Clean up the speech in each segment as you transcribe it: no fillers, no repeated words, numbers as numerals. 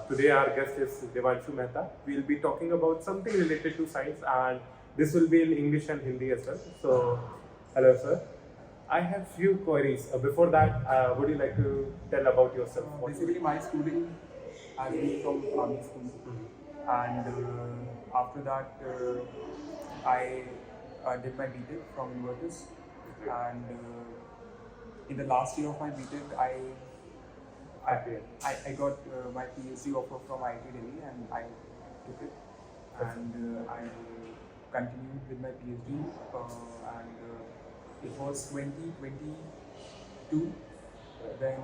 Today our guest is Devanshu Mehta. We'll be talking about something related to science, and this will be in English and Hindi as well. So, hello sir. I have few queries. Before that, would you like to tell about yourself? Basically, my schooling has been from army school, and after that, I did my BTech from Untitled, and in the last year of my BTech, I got my Ph.D. offer from IIT Delhi, and I took it, and I continued with my Ph.D. And it was 2022 when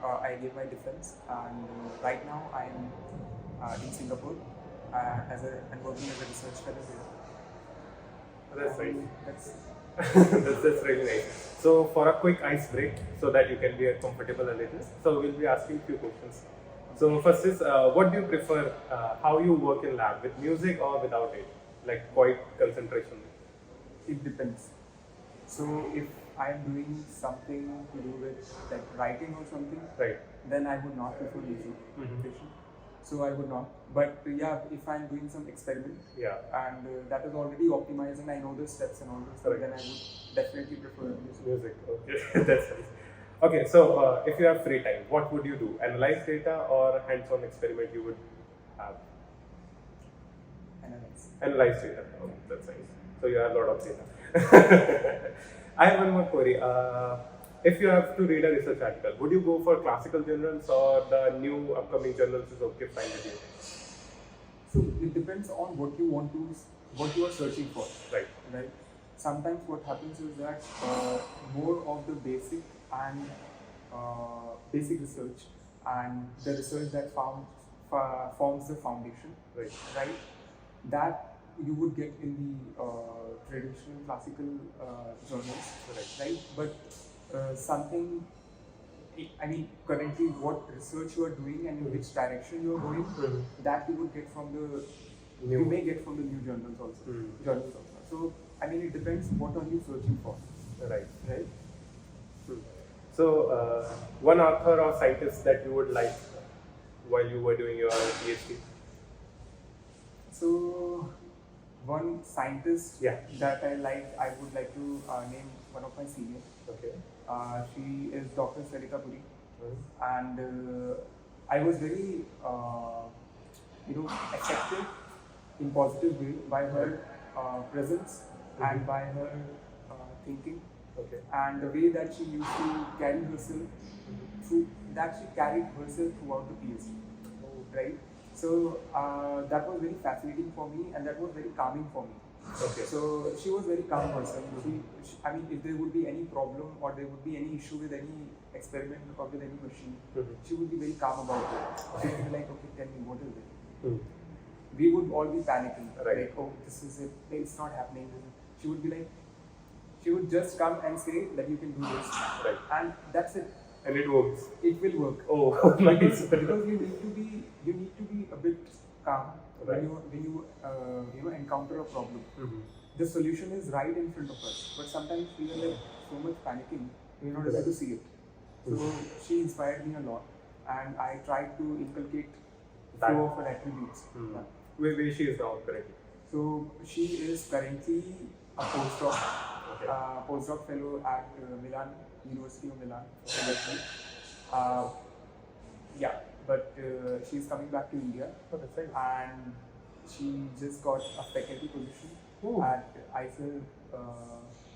I gave my defense, and right now I am in Singapore and working as a research fellow here. That's right. That's That's really nice. So, for a quick ice break, so that you can be comfortable a little, so we'll be asking few questions. So, first is, what do you prefer? How you work in lab, with music or without it? Like quiet concentration. It depends. So if I am doing something to do with like writing or something, Right. then I would not prefer music. Mm-hmm. So I would not. But yeah, if I'm doing some experiment, Yeah. and that is already optimized and I know the steps and all this, Correct. then I would definitely prefer music. Music. Okay. That's nice. Okay. So, if you have free time, what would you do? Analyze data or hands-on experiment you would have? Analyze. Analyze data. Oh, that's nice. So you have a lot of data. I have one more query. If you have to read a research article, would you go for classical journals or the new upcoming journals is okay fine with you? So it depends on what you want to, what you are searching for. Right. Right. Sometimes what happens is that more of the basic and basic research and the research that forms the foundation, Right. right? That you would get in the traditional classical journals, right? But something, I mean, currently what research you are doing and in which direction you are going, that you would get from the New. you may get from the new journals also. Journals also. So I mean, it depends what are you searching for, Right. right? So, one author or scientist that you would like while you were doing your PhD? So one scientist Yeah. that I like, I would like to name one of my seniors. Okay. She is Dr. Sarita Puri, and I was very, affected in positive way by her presence and by her thinking, Okay. and the way that she used to carry herself that she carried herself throughout the PhD, right? So that was very fascinating for me, and that was very calming for me. Okay. So she was very calm person. I mean, if there would be any problem or there would be any issue with any experiment or with any machine, she would be very calm about it. She would be like, okay, tell me, what is it? We would all be panicking, Right. like, oh, this is it, it's not happening. She would be like, she would just come and say that you can do this, Right. and that's it. And it works. It will work. Oh, nice. Because you need to be a bit calm Right. when you encounter a problem. The solution is right in front of us, but sometimes we are like so much panicking, we're not able to see it. So she inspired me a lot, and I tried to inculcate few of her attributes. Yeah. Where she is now currently? So she is currently a postdoc, Okay. postdoc fellow at Milan, University of Milan. Yeah, but she's coming back to India, Oh, that's nice. and she just got a faculty position Ooh. at IIT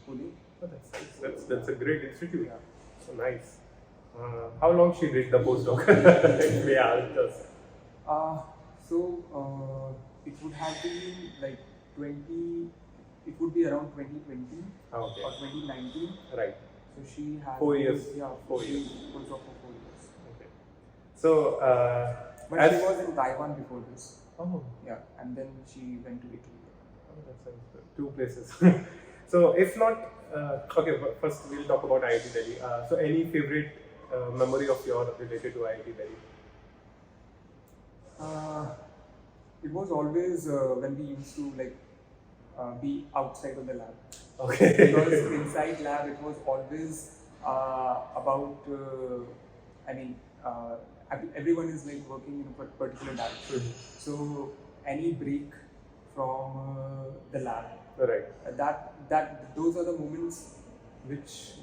Pune. Oh, that's nice. That's a great institute. Yeah. So nice. How long she did the postdoc? Yeah, just. So it would have been like 20. It would be around 2020 Okay. or 2019. Right. So she has 4 years. Yeah, 4 she years. postdoc for 4 years. Okay. So, But as she was in Taiwan before this. oh, Yeah, and then she went to Italy. that sounds good. 2 places. So, if not, okay. But first we'll talk about IIT Delhi. So, any favorite memory of yours related to IIT Delhi? It was always when we used to like be outside of the lab. Okay. Because inside lab it was always about, everyone is like working in a particular direction. So any break from the lab, Right. those are the moments which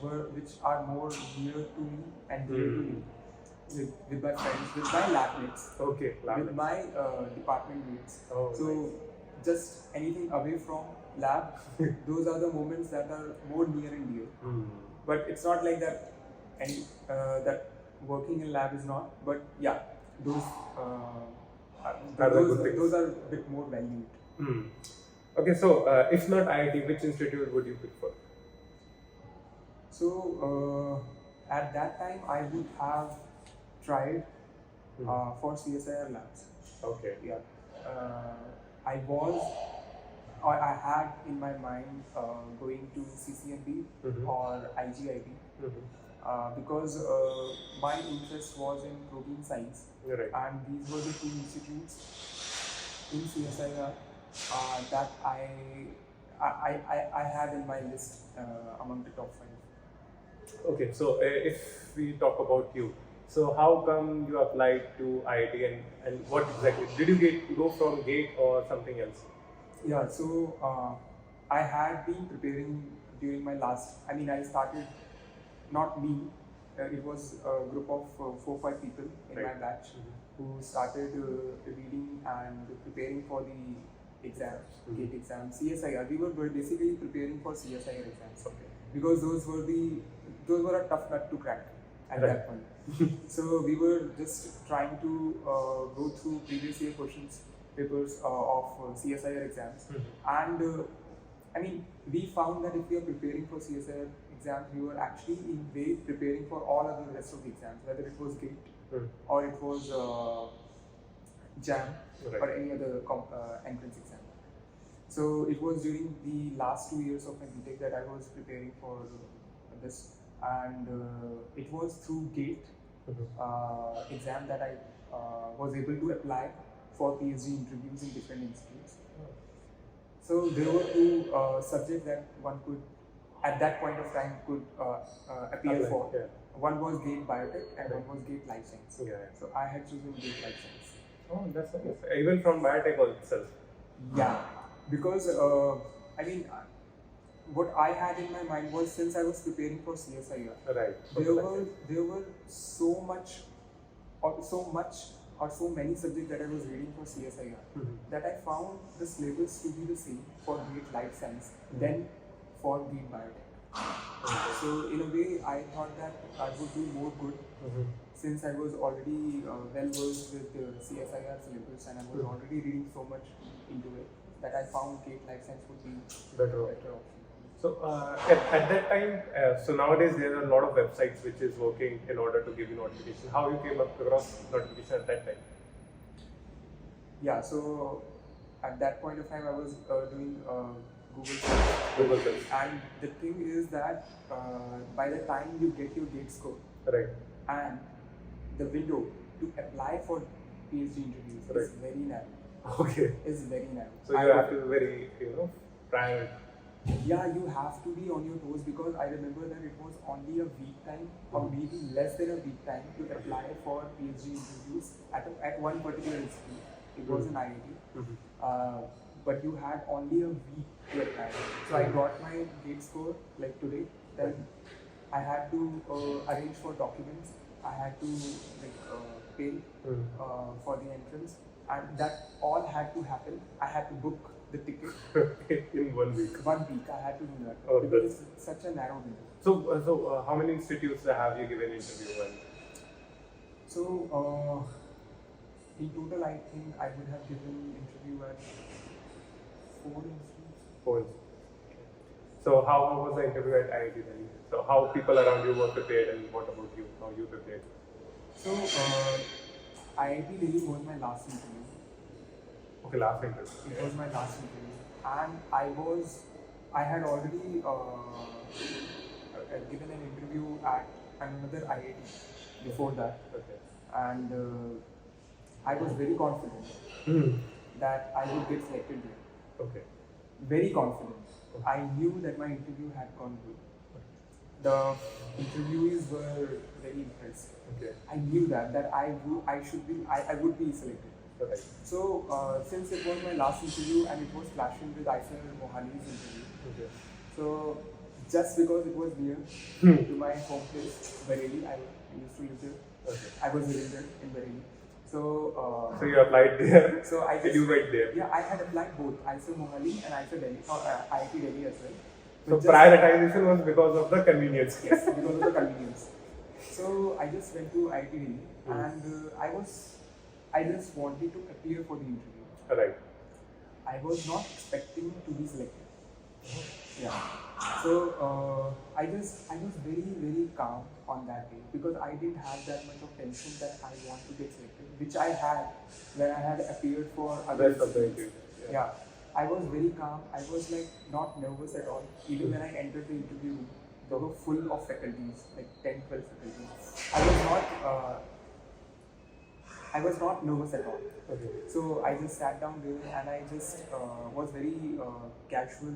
are more dear to me and dear to me. With my friends, with my lab mates, Okay. with my department mates. Oh, So nice. just anything away from lab, those are the moments that are more near and dear. But it's not like that. That working in lab is not. But yeah, those Are the good things. those are a bit more valued. Okay, so if not IIT, which institute would you prefer? So at that time, I would have tried for CSIR labs. Okay. Yeah, I had in my mind going to CCMB or IGIB because my interest was in protein science, Right. and these were the two institutes in CSIR that I had in my list among the top 5. Okay, so if we talk about you, so how come you applied to IIT and what exactly? Did you go from GATE or something else? Yeah, so I had been preparing during my last, I started, not me, it was a group of 4-5 people in my batch who started reading and preparing for the exam, GATE exam, CSIR. We were basically preparing for CSIR exams because those were a tough nut to crack at that point. So we were just trying to go through previous year papers of CSIR exams, and we found that if we are preparing for CSIR exams, we were actually in way preparing for all other rest of the exams, whether it was GATE or it was JAM or any other entrance exam. So it was during the last 2 years of my BTech that I was preparing for this, and it was through GATE exam that I was able to apply for PhD interviews in different institutes. So there were two subjects that one could, at that point of time, could appear for. Yeah. One was GATE Biotech and one was GATE Life Science. Yeah. So I had chosen GATE Life Science. Oh, that's nice. Even from biotech itself. Yeah, because what I had in my mind was, since I was preparing for CSIR, Right. there were so many subjects that I was reading for CSIR that I found the syllabus to be the same for GATE Life Science than for GATE Biotech. So in a way, I thought that I would do more good since I was already well versed with the CSIR syllabus and I was already reading so much into it that I found GATE Life Science would be Better a better option. So at that time, so nowadays there are a lot of websites which is working in order to give you notification. How you came across notification at that time? Yeah, so at that point of time I was doing Google Search. And the thing is that by the time you get your GATE score, Right. and the window to apply for PhD interviews is very narrow. Okay. Is very narrow. So you have to be very, prior. Yeah, you have to be on your toes because I remember that it was only a week time or maybe less than a week time to apply for PhD interviews at one particular institute. It was an IIT, but you had only a week to apply. So I got my GATE score like today. Then I had to arrange for documents. I had to pay for the entrance, and that all had to happen. I had to book the ticket in 1 week. 1 week I had to do that because it's such a narrow window. So how many institutes have you given interview and? So in total, I think I would have given interview at 4 institutes. 4 institutes. So how was the interview at IIT Delhi? So how people around you were prepared and what about you? How you prepared? So IIT Delhi was my last interview. Okay, last interview. It was my last interview, and I had already given an interview at another IIT before that, and I was very confident that I would get selected there. Okay. very confident. I knew that my interview had gone good. The interviewees were very impressed. Okay. I knew that I would be selected. Okay. So since it was my last interview and it was clashing with Aisha Mohali's interview, Okay. so just because it was near to my home place, Bareilly, I used to live there. Okay. I was living there in Bareilly. So So you applied there. So I just, you went there. Yeah, I had applied both IIT Mohali and IIT Delhi, or IIT Delhi as well. So But prioritization was because of the convenience. yes, because of the convenience. So I just went to IIT Delhi and I just wanted to appear for the interview. Right. I was not expecting to be selected. Yeah. So I was very calm on that day because I didn't have that much of tension that I want to get selected, which I had when I had appeared for other Rest of the interviews. interview. Yeah. I was very calm. I was like not nervous at all. Even when I entered the interview room, they were full of faculties, like 10, 12 faculties. I was not nervous at all. Okay. So I just sat down there and I just was very casual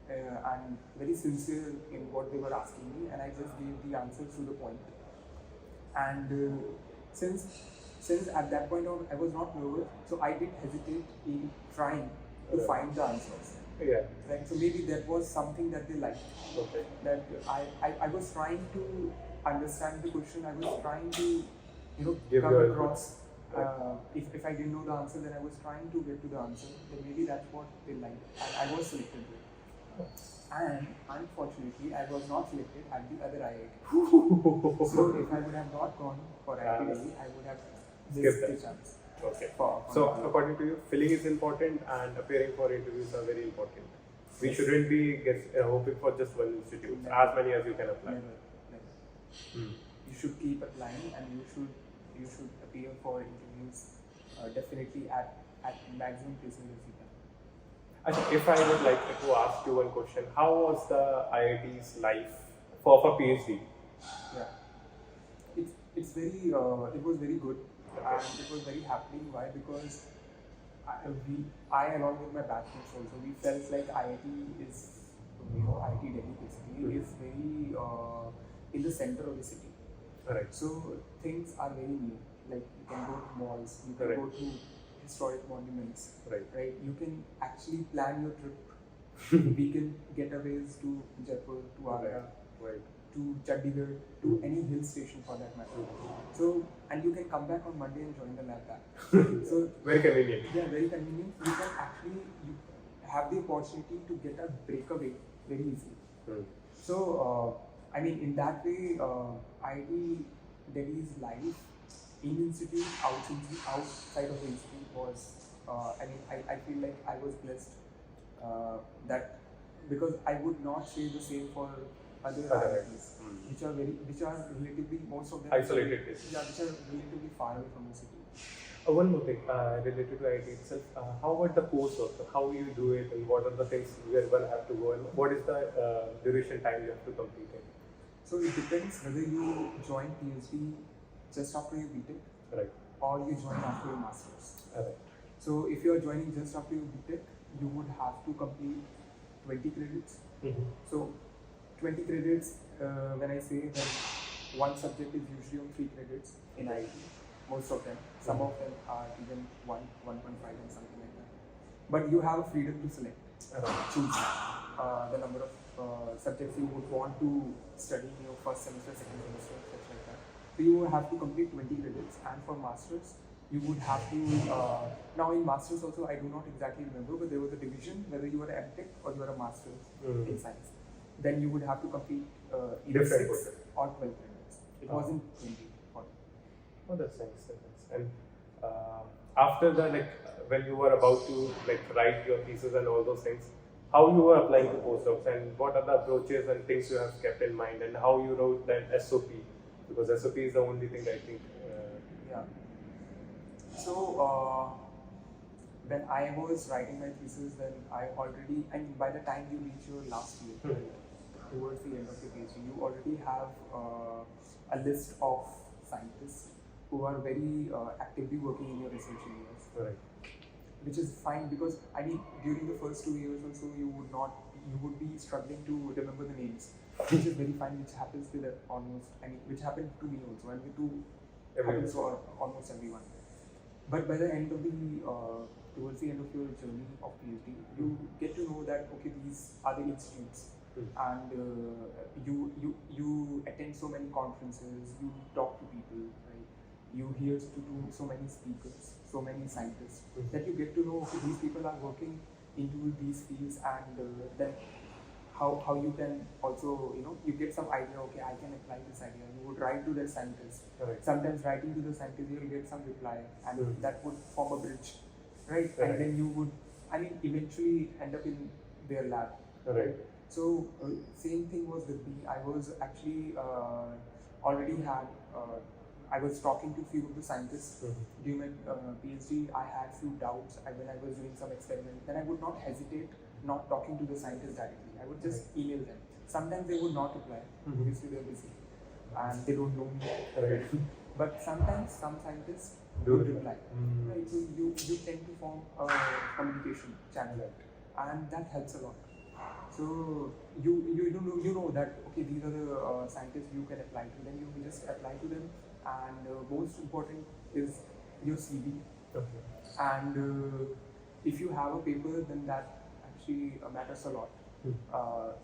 and very sincere in what they were asking me, and I just gave the answers to the point. And since at that point on I was not nervous, so I didn't hesitate in trying to find the answers. Yeah. Right. So maybe that was something that they liked. Okay. That I was trying to understand the question. I was trying to Give come your across. If I didn't know the answer, then I was trying to get to the answer. Then maybe that's what they liked, and I was selected. And unfortunately, I was not selected at the other IIT. So if I would have not gone for IIT Delhi, I would have missed the chance. Okay. For So according to you, filling is important and appearing for interviews are very important. We shouldn't be hoping for just one institute. As many as you can apply. Never. You should keep applying, and you should appear for interviews definitely at maximum places as you can. Achha, if I would like to ask you one question, how was the IIT's life for PhD? Yeah, it's very it was very good and it was very happening. Why? Because I along with my batchmates also, we felt like IIT is IIT Delhi basically is very in the center of the city. Right. So things are very new. Like you can go to malls, you can go to historic monuments. Right. You can actually plan your trip. Weekend getaways to Jaipur, to Agra, to Chandigarh, to any hill station for that matter. So, and you can come back on Monday and join the lab back. So very convenient. Yeah, very convenient. You can actually have the opportunity to get a breakaway very easily. So, I mean, in that way, IIT Delhi's life in institute, outside of the institute was. I feel like I was blessed that because I would not say the same for other IITs, which are relatively most of them isolated places. Yeah, which are relatively far away from the city. One more thing related to IIT itself. How about the coursework? How you do it, and what are the things you are going to have to go, and what is the duration time you have to complete it? So it depends whether you join PhD just after your BTech, right, or you join after your masters. Right. So if you are joining just after your BTech, you would have to complete 20 credits. So 20 credits, when I say that one subject is usually on 3 credits in IIT, most of them. Some of them are even 1, 1.5 and something like that. But you have freedom to select, choose the number of subjects you would want to study in your first semester, second semester, such like that. So you would have to complete 20 credits, and for masters, you would have to, now in masters also, I do not exactly remember, but there was a division whether you were an MTech or you were a master's in science. Then you would have to complete either 6 or 12 credits. It wasn't 20. Oh, that's nice. And after the when you were about to write your thesis and all those things, how you were applying to postdocs and what are the approaches and things you have kept in mind, and how you wrote that SOP, because SOP is the only thing I think. Yeah. So when I was writing my thesis, then and by the time you reach your last year, towards the end of your PhD, you already have a list of scientists who are very actively working in your research areas. Right. which is fine because I mean during the first 2 years or so you would be struggling to remember the names, which is very fine, which happens with which happened to me also, and happens to almost everyone. But by the end of towards the end of your journey of PhD, you get to know that okay, these are the institutes, and you attend so many conferences, you talk to people, right? You hear to so many speakers, so many scientists, that you get to know okay, these people are working into these fields, and then how you can also you get some idea. Okay, I can apply this idea. You would write to the scientist. Correct. Sometimes writing to the scientist, you will get some reply, and that would form a bridge, right? Correct. And then you would, eventually end up in their lab. Right. So same thing was with me. I was actually already had. I was talking to few of the scientists during my PhD. I had few doubts when I was doing some experiments. Then I would not hesitate not talking to the scientists directly. I would just email them. Sometimes they would not reply. Obviously they're busy and they don't know me. Right. But sometimes some scientists do would reply. Right. So you tend to form a communication channel, and that helps a lot. So you know that okay, these are the scientists you can apply to. Then you just apply to them, and most important is your CV. Okay. And if you have a paper, then that actually matters a lot in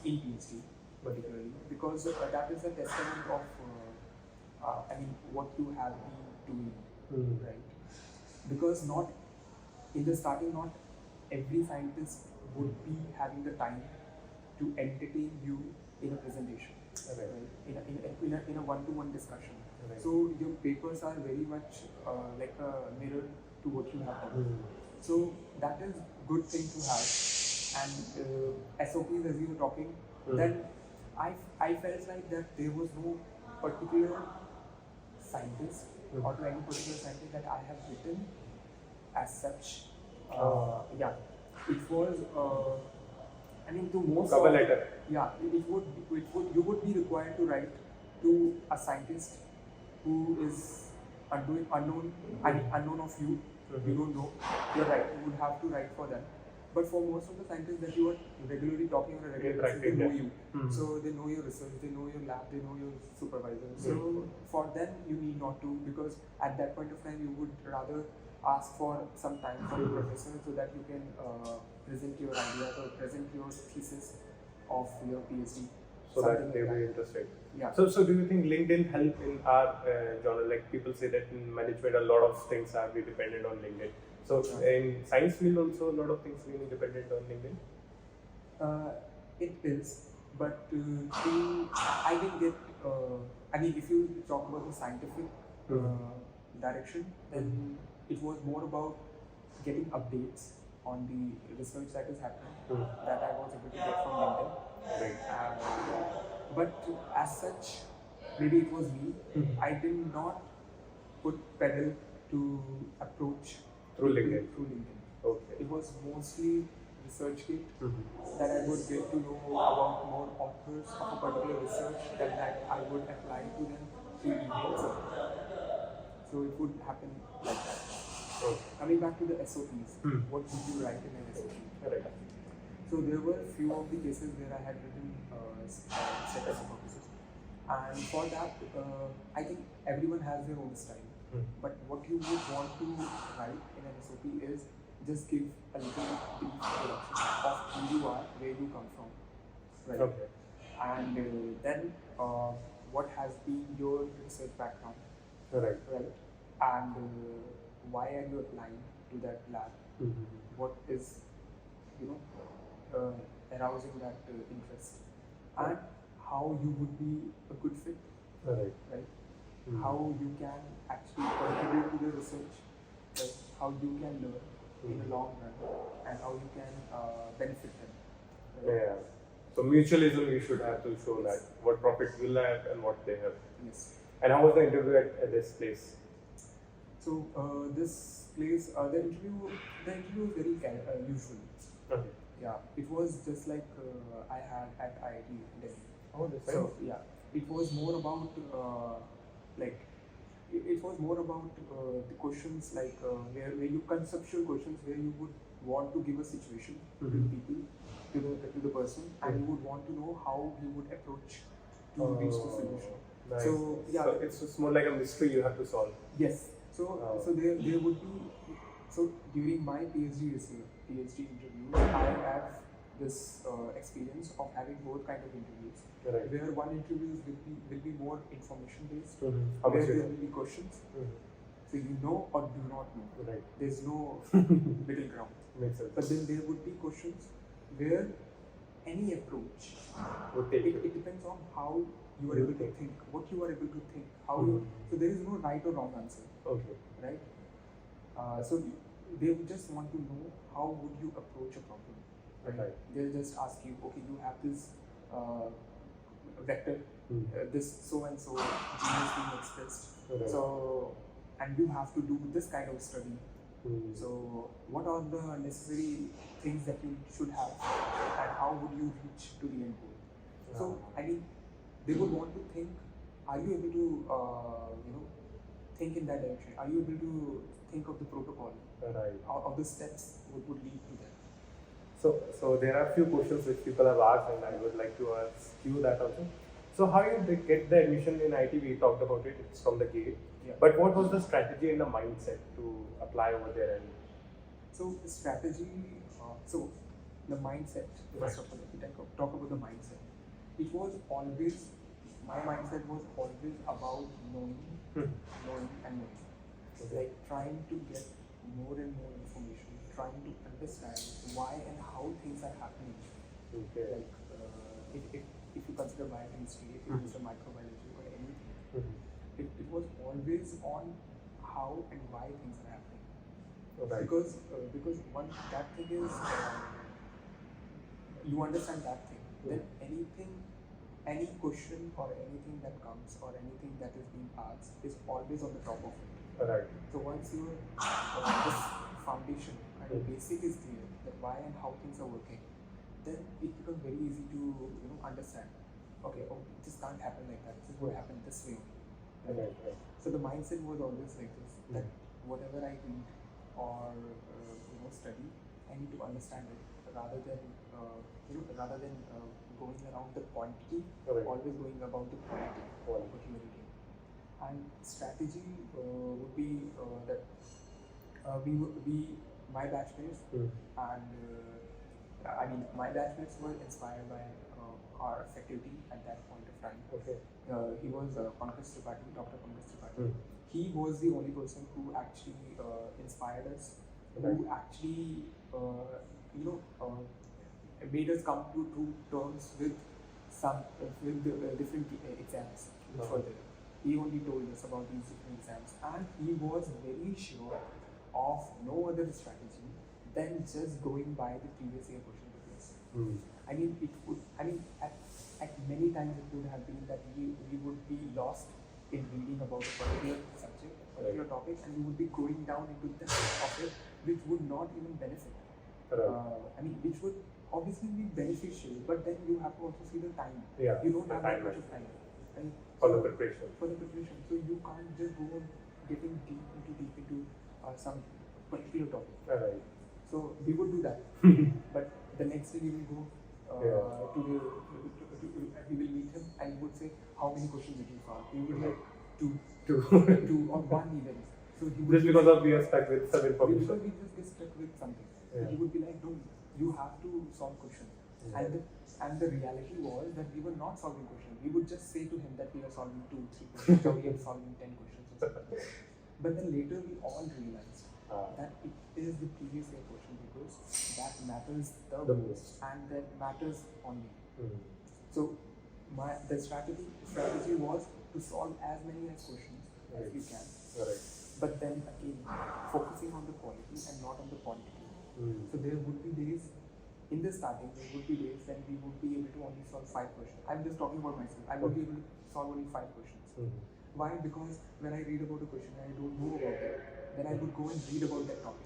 PhD particularly, because that is a testament of what you have been doing, right? Because not in the starting, not every scientist would be having the time to entertain you in a presentation, right? In a one-to-one discussion. Right. So your papers are very much like a mirror to what you have done. So that is good thing to have. And SOPs, as you were talking, then I felt like that there was no particular scientist or to any particular scientist that I have written as such. It was to most cover letter. Yeah, you would be required to write to a scientist who is unknown of you. You don't know. You're right. You would have to write for them. But for most of the scientists that you are regularly talking on a regular basis, they know you. So they know your research, they know your lab, they know your supervisor. So for them, you need not to, because at that point of time, you would rather ask for some time for your professor so that you can present your ideas or present your thesis of your PhD. So that they will be interested. Yeah. So do you think LinkedIn help in our journal? Like people say that in management, a lot of things are dependent on LinkedIn. So in science field also, a lot of things being dependent on LinkedIn. It is, but I didn't get. If you talk about the scientific direction, then it was more about getting updates on the research that is happening that I was able to get from LinkedIn. Right. But as such, maybe it was me. I did not put pedal to approach through LinkedIn. Okay. It was mostly ResearchGate that I would get to know about more authors of a particular research that I would apply to them through emails. So it would happen like that. Okay. Coming back to the SOPs, what would you write in an SOP? Correct. So there were few of the cases where I had written set of hypotheses, and for that, I think everyone has their own style. But what you would want to write in an SOP is just give a little brief introduction of who you are, where you come from, right? Okay. And then what has been your research background, right? And why are you applying to that lab? What is arousing that interest, and how you would be a good fit, right? How you can actually contribute to the research, right? How you can learn in the long run, and how you can benefit them. Right? Yeah. So mutualism, you should have to show that what profit will have and what they have. Yes. And how was the interview at this place? So this place, the interview was very usual. Okay. Yeah, it was just like I had at IIT Delhi. Oh, that's so yeah, it was more about it was more about the questions like where you conceptual questions where you would want to give a situation to the people, to the person, and you would want to know how he would approach to reach the solution. Nice. So yeah, so it's just more like a mystery you have to solve. yes. So there would be, so during my PhD interviews, I have this experience of having both kind of interviews. Right. Where one interviews will be more information based, How where much you there know? will be questions. So you know or do not know. Right. There's no middle ground. Makes sense. But then there would be questions where any approach, Would take it depends on how you are You able to think. think, what you are able to think, how you. So there is no right or wrong answer, Okay. right? So they would just want to know how would you approach a problem. Right. They'll just ask you, okay, you have this vector, this so and so gene is being expressed. Right. So, and you have to do this kind of study. So, what are the necessary things that you should have, and how would you reach to the end goal? So, I mean, they would want to think: are you able to, think in that direction? Are you able to think of the protocol? Right. Of the steps would lead to that? So there are few questions which people have asked, and I would like to ask you that also. So how you did get the admission in IT? We talked about it. It's from the gate. Yeah. But what was the strategy and the mindset to apply over there? And So the strategy, so the mindset, first of all, if we talk about the mindset, it was always, my mindset was always about knowing and knowing. Like trying to get more and more information, trying to understand why and how things are happening. Okay. Like if you consider biochemistry, if you consider microbiology or anything, it was always on how and why things are happening. Right. Because one that thing is you understand that thing, then any question or anything that comes or anything that is being asked is always on the top of it. Right. So once your this foundation and the basic is clear, that why and how things are working, then it becomes very easy to understand. Okay, this can't happen like that. This will happen this way only. Right. So the mindset was always like this: that whatever I read or study, I need to understand it rather than going around the quantity, always going about the quality of what you are reading. And strategy would be that my batchmates, and I mean my batchmates were inspired by our faculty at that point of time. Okay. He was Pankaj Tripathi, Dr. Pankaj Tripathi. He was the only person who actually inspired us, who actually made us come to terms with different exams which were there. He only told us about these different exams, and he was very sure of no other strategy than just going by the previous year question papers. I mean, at many times it would have been that we would be lost in reading about a particular subject, particular topic, and we would be going down into the depth of it, which would not even benefit. Which would obviously be beneficial, but then you have to also see the time. Yeah, you don't the have that time much of time. Right? For the preparation. So you can't just go on getting deep into some particular topic. Right. So we would do that, but the next day we will go we will meet him and he would say, how many questions did you solve? We would like two on one event. So he would just because of we are stuck with some information. Because we just get stuck with something. Yeah. He would be like, no, you have to solve questions. And the reality was that we were not solving questions. We would just say to him that we are solving 2-3 questions or we are solving 10 questions or something. But then later we all realized that it is the previous year question papers that matters the most and that matters only. So the strategy was to solve as many questions as we can. But then again, focusing on the quality and not on the quantity. So there would be days, in the starting, there would be days when we would be able to only solve 5 questions. I'm just talking about myself. I would be able to solve only 5 questions. Why? Because when I read about a question and I don't know about it, then I would go and read about that topic.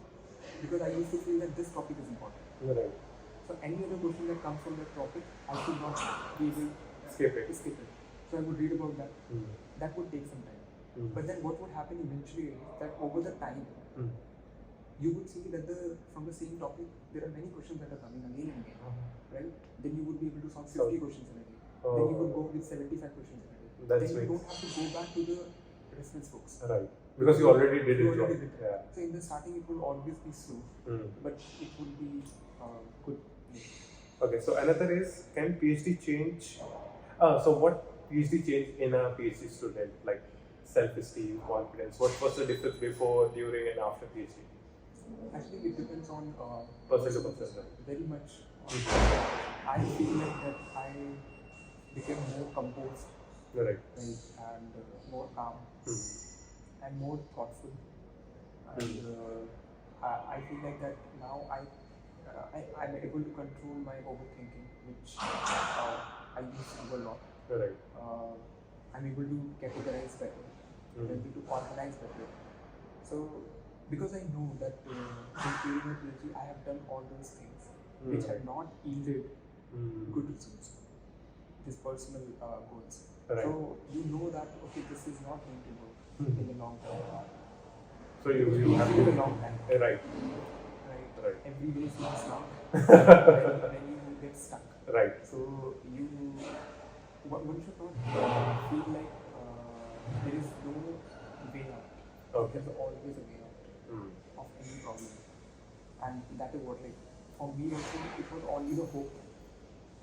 Because I used to feel that this topic is important. So any other question that comes from that topic, I should not be able to skip it. So I would read about that. That would take some time. But then what would happen eventually is that over the time, you would see that from the same topic, there are many questions that are coming again and again, right? Then you would be able to solve 50 questions in a day. Then you would go with 75 questions in a day. That's then you right. don't have to go back to the reference books. Right. Because you already did it. Yeah. So in the starting, it will always be slow, but it will be good. Okay, so another is, can PhD change? So what PhD change in a PhD student, like self-esteem, confidence? What was the difference before, during, and after PhD? Actually, it depends on Person to person. very much. I feel like that I became more composed, Right. and more calm, and more thoughtful. And I feel like that now I'm able to control my overthinking, which I used to do a lot. Right. I'm able to categorize better, I'm able to organize better. So, because I know that during my PhD I have done all those things which had not yielded good results, these personal goals. Right. So you know that okay, this is not going to work in the long term. So you have in to. the long time. Right. Right. Every day seems long when you get stuck. Right. So one should not feel like there is no way out. Okay. There's always a way out of any problem, and that is what, like, for me also, it was only the hope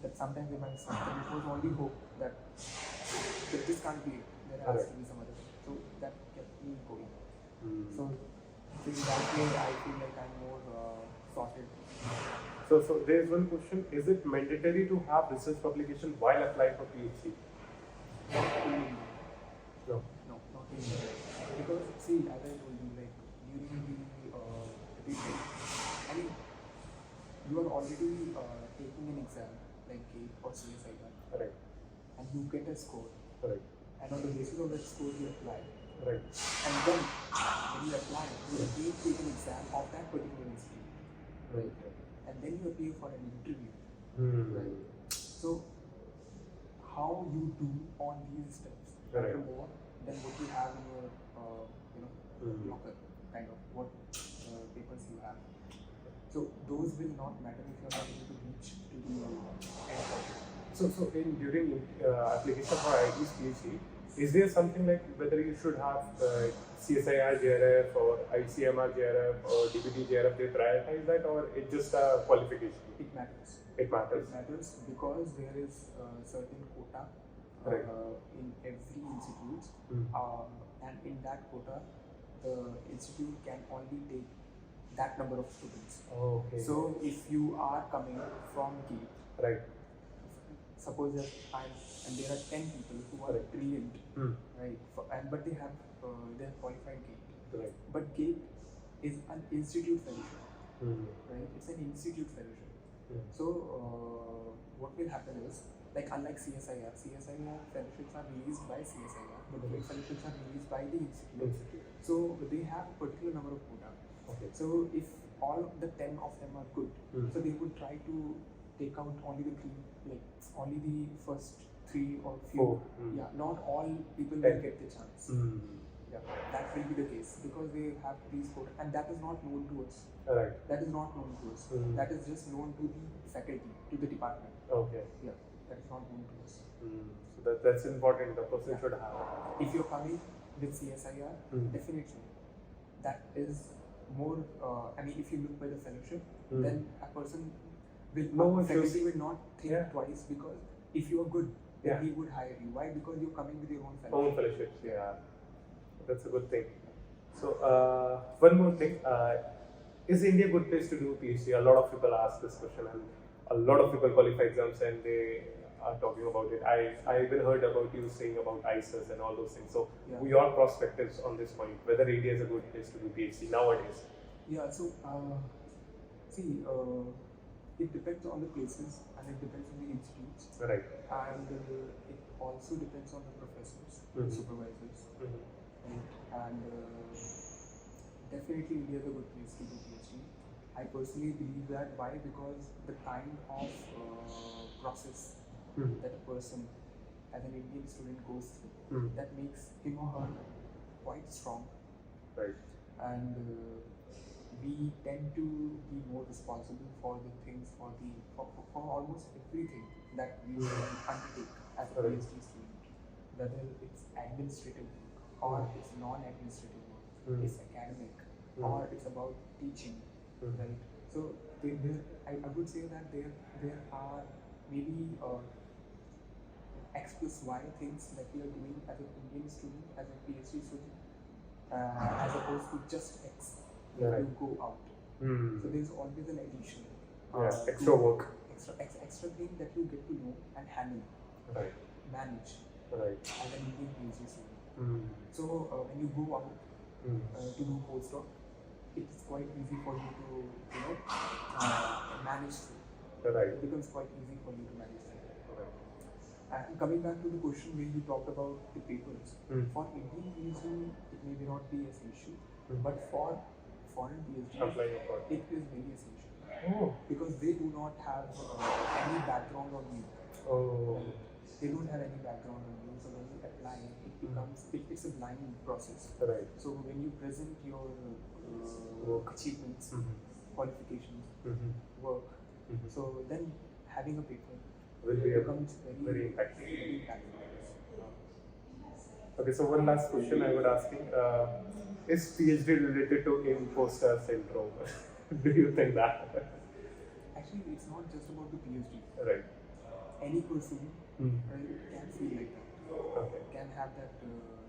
that sometimes if I'm stuck, it was only hope that this can't be it. There has to be some other thing. So that kept me going. So in that way, I feel like I'm more sorted. So there is one question: is it mandatory to have research publication while applying for PhD? No. No, not really. Because see, as I told you, like during the degree, I mean, you are already taking an exam like GATE or CSIR, Right. and you get a score, Right. and on the basis of that score you apply, Right. and then when you apply, you again take an exam of that particular institute, Right. and then you appear for an interview. Right. So how you do on these steps matter more than what you have in your locker, kind of what papers you have. So those will not matter if you are not able to reach to the end of it. So during application for IIT's PhD, is there something like whether you should have CSIR JRF or ICMR JRF or DBT JRF? They prioritize that, or it's just a qualification? It matters. It matters. It matters because there is a certain quota in every institute, and in that quota, the institute can only take that number of students. Okay. So if you are coming from GATE, right. Suppose that and there are 10 people who are brilliant, right? But they have qualified GATE. Right. But GATE is an institute fellowship, right? It's an institute fellowship. So what will happen is, like unlike CSIR fellowships are released by CSIR, but GATE fellowships are released by the institute. So they have a particular number of quota. Okay. So if all of the 10 of them are good, so they would try to take out only only the first 3 or few. Yeah, not all people will get the chance. Yeah, that will be the case because they have these quotas, and that is not known to us. Right. That is not known to us. That is just known to the faculty, to the department. Okay. Yeah, that is not known to us. So that's important. The person should have. If you're coming with CSIR, definitely that is more. If you look by the fellowship, then a person faculty will not think twice, because if you are good, then he would hire you. Why? Because you're coming with your own fellowship. Own fellowships, yeah. That's a good thing. So one more thing, is India a good place to do PhD? A lot of people ask this question, and a lot of people qualify exams and they are talking about it. I even heard about you saying about ICES and all those things. So your perspectives on this point, whether India is a good place to do PhD nowadays? Yeah, so it depends on the places, and it depends on the institutes. Right. And it also depends on the professors, supervisors. Right? And definitely India is a good place to do PhD. I personally believe that. Why? Because the kind of process that a person as an Indian student goes through, that makes him or her quite strong, Right. and we tend to be more responsible for the things, for almost everything that we undertake as a Right. PhD student, whether it's administrative work or it's non-administrative work, it's academic or it's about teaching, right? So I would say that there are maybe X plus Y things that we are doing as an Indian student, as a PhD student, as opposed to just X when Right. you go out. So there's always an addition. Extra work. Extra thing that you get to know and handle, Right. manage Right. as an Indian PhD student. So when you go out to do postdoc, it's quite easy for you to manage through. Right. It becomes quite easy for you to manage through. Right. And coming back to the question where you talked about the papers, for Indian PhD it may not be essential, but for foreign PhD Applying for. it is very essential. Oh. Because they do not have any background on you. Oh. They don't have any background on you, so when you apply, it becomes it's a blind process. Right. So when you present your Work. achievements, qualifications, work, so then having a paper Will be becomes very impactful. very impactful. Okay, so one last question I would asking: is PhD related to imposter syndrome? Do you think that? Actually, it's not just about the PhD. Right. Any person right, can feel like that. Okay. Can have that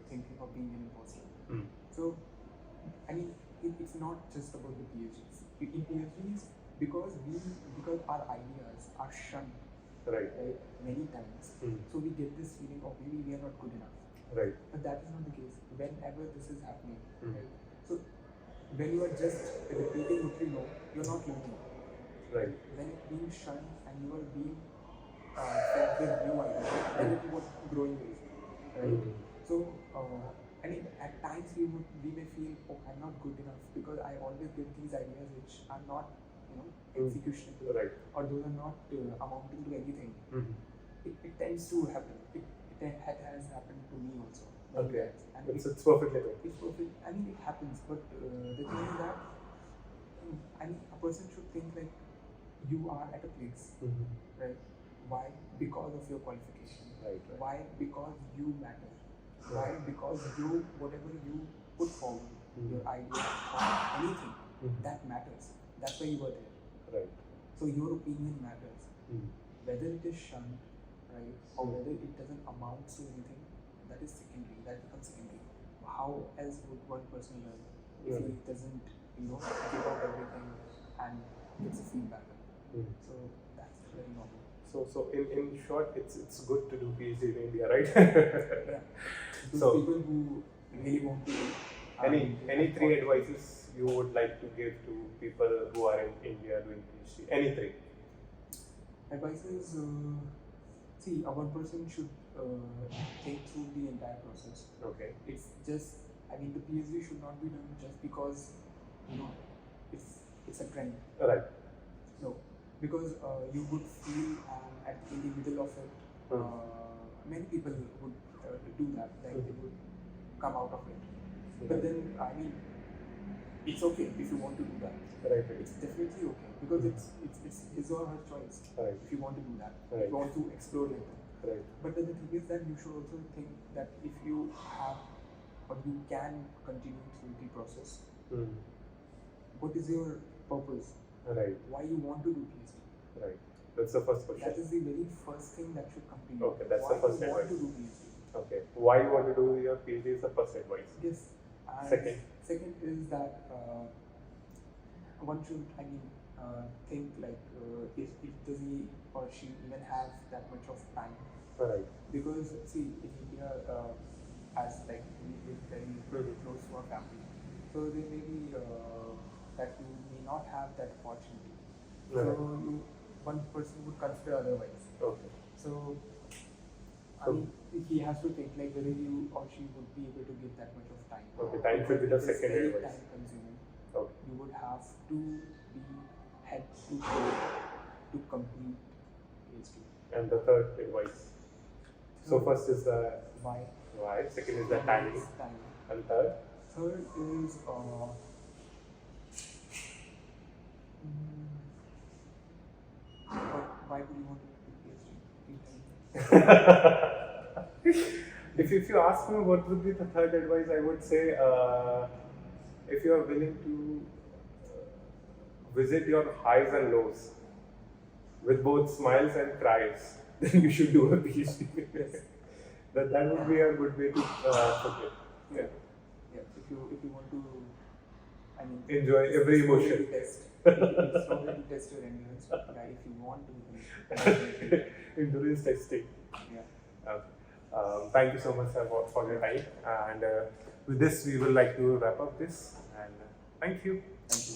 thinking of being an imposter. So, I mean, it's not just about the PhDs. In PhDs, because our ideas are shunned Right. many times, so we get this feeling of maybe we are not good enough. Right. But that is not the case. Whenever this is happening, right? So when you are just repeating what you know, you're not learning. Right. When it's being shunned and you are being fed with new ideas, then it is what growing is, right? So I mean, at times we may feel, oh, I'm not good enough because I always get these ideas which are not, executionable, Right. or those are not amounting to anything. It tends to happen. It has happened to me also. Okay. And It's perfectly right. it's perfect. I mean, it happens, but the thing is that I mean, a person should think like you are at a place, right? Why? Because of your qualification. Right. Why? Because you matter. Why? Because you, whatever you put forward, your idea or anything, that matters. That's why you were there. Right. So your opinion matters. Whether it is shunned, right, or whether it doesn't amount to anything, that is secondary. That becomes secondary. How else would one person learn if he doesn't, give out everything and gets a feedback? So that's very normal. So in short, it's good to do PhD in India, right? Yeah. Those So people who really want to. any three advices you would like to give to people who are in India doing PhD? Any three? Advices. See, one person should think through the entire process. Okay. It's just, I mean, the PhD should not be done just because, it's a trend. Right. No, because you would feel in the middle of it. Many people would do that, like they would come out of it. But then, I mean, it's okay if you want to do that. Right. It's definitely okay because it's his or her choice. Right. If you want to do that, Right. if you want to explore like that. Right. But then the thing is that you should also think that if you have or you can continue through the process, what is your purpose? Right. Why you want to do PhD? Right. That's the first question. That is the very first thing that should come to you. Okay, that's why the first you want advice. to do PhD? Okay. Why you want to do your PhD is the first advice. Yes. And second is that one should, think like if does he or she even have that much of time? Right. Because see, in India, as like we live very close to our family, so there may be that you may not have that opportunity. Right. So one person would consider otherwise. Okay. So I mean, he has to think like whether you or she would be able to give that much of time. Okay, time should be the Because second it's very advice. time consuming. Okay. You would have to be head to toe to complete PhD. And the third advice. So first is the Why? why. Second is the timing. Time. And third? Third is why would you want to do PhD? If you ask me what would be the third advice, I would say if you are willing to visit your highs and lows with both smiles and cries, then you should do a PhD. that would be a good way to put it. Yeah. Yeah. If you want to, I mean, Enjoy every emotion. Test. It's not going to test your endurance. Yeah, if you want to. Endurance testing. Yeah. Okay. Thank you so much sir, for your time. And with this, we would like to wrap up this. And thank you. Thank you.